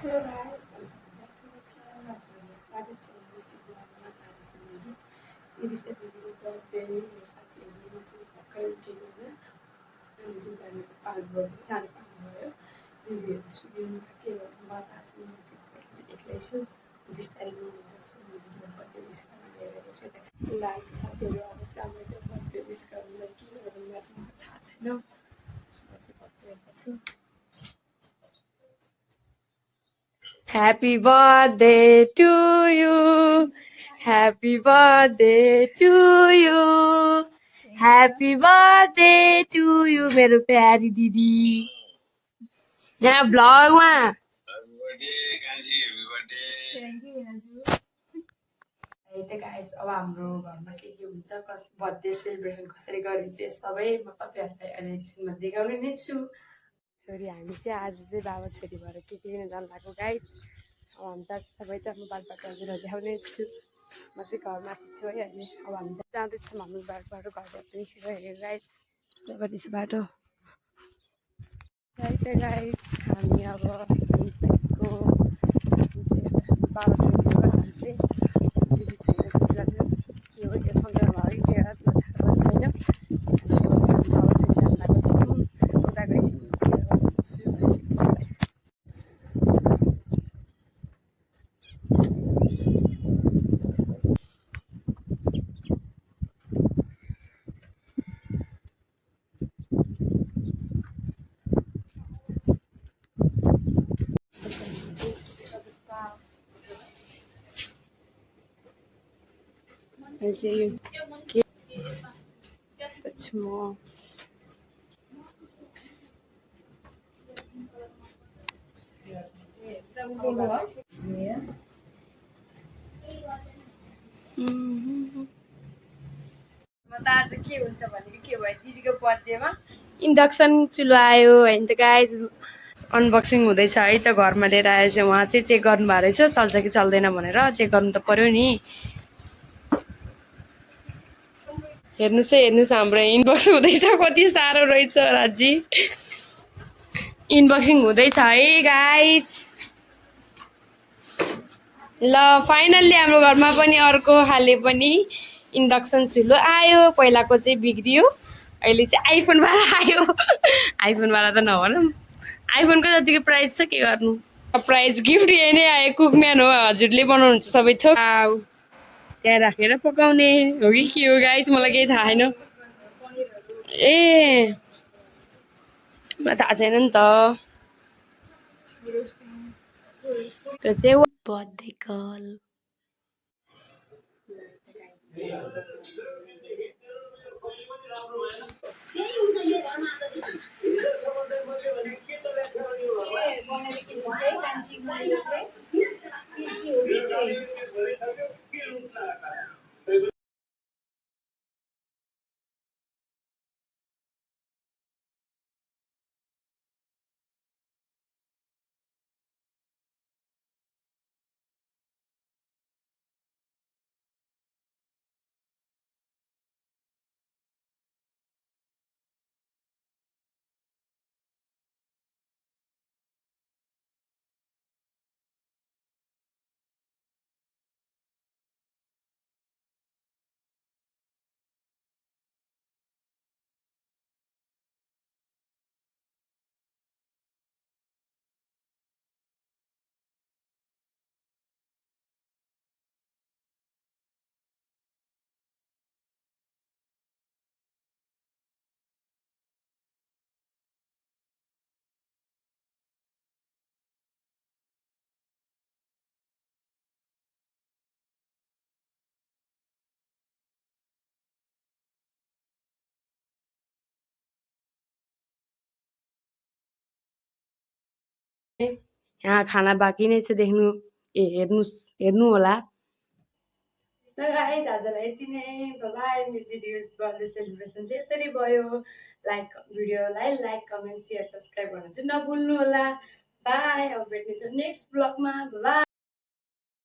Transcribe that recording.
Hello guys, welcome back to my channel. I'm स्वागत छ मिस्टी ब्लगमा आजको मेरो इट इज एभ्री बर्थडे मेरो साथीहरूले चाहिँ भर्खर उठेको होइन अहिले चाहिँ बिहानको 5 बजी 5:30 भयो दिदीहरू सुतिनु के गर्नु थाहा छैन म चाहिँ एक्लै छु बिस्तारै बोल्नु छु दिदीलाई बर्थडे विस गर्न गइरहेको छु यता लाइक साथीहरू अब चाहिँ हाम्रो बर्थडे विस गर्नुलाई के गर्नुलाई चाहिँ मलाई थाहा छैन म चाहिँ बसिरहेको छु Happy birthday to you. Happy birthday to you. Happy birthday to you, मेरो प्यारी दिदी यहाँ भ्लगमा है त गाइस अब हाम्रो घरमा के हुन्छ बर्थडे सेलिब्रेसन कसरी गरिन्छ सबै म तपाईँहरूलाई अहिले एकछिनमा देखाउने नै छु छोरी हामी चाहिँ आज चाहिँ बाबा छोरी भएर के किन जानु भएको गाइस अब हामी त सबै त म बाटोबाट देखाउने छु म चाहिँ घरमाथि छु है अहिले अब हामी चाहिँ जाँदैछौँ हाम्रो बाटोबाट घरबाट निस्किसकेको गाइस त्यहाँबाट चाहिँ बाटो गाइस हामी अब निस्केको बाबा छोरीहरू चाहिँ दिदी छैन दिदीलाई चाहिँ यो सम्झना भयो कि के थाहा छैन बाबा छोरी जानु भएको छौँ उता गइछौँ चाहिँ यो के छु म त आज के हुन्छ भनेको के भयो दिदीको बर्थडेमा इन्डक्सन चुलो आयो होइन त गाइस अनबक्सिङ हुँदैछ है त घरमा लिएर आएछ उहाँ चाहिँ चेक गर्नुभएको रहेछ चल्छ कि चल्दैन भनेर चेक गर्नु त पर्यो नि हेर्नुहोस् हाम्रो इनबक्सिङ हुँदैछ कति साह्रो रहेछ राजी इनबक्सिङ हुँदैछ है गाइस ल फाइनल्ली हाम्रो घरमा पनि अर्को खाले पनि इन्डक्सन चुलो आयो पहिलाको चाहिँ बिग्रियो अहिले चाहिँ आइफोनवाला आयो आइफोनवाला त नभनौँ आइफोनको जतिको प्राइस छ के गर्नु प्राइस गिफ्ट यही नै आयो कुकम्यान हो हजुरले बनाउनुहुन्छ सबै थोक त्यहाँ राखेर पकाउने हो कि के हो गाइस मलाई केही थाहा छैन ए मलाई थाहा छैन नि त त्यो चाहिँ बर्थडे गर्ल यहाँ खाना बाँकी नै छ देख्नु ए हेर्नु होला ल गाइस आजलाई यति नै बाइ मेरो दिदीको बर्थडे सेलिब्रेसन चाहिँ यसरी भयो भिडियोलाई लाइक कमेन्ट सेयर सब्सक्राइब गर्न चाहिँ नभुल्नु होला बाई अब भेट्नेछु नेक्स्ट ब्लगमा बाई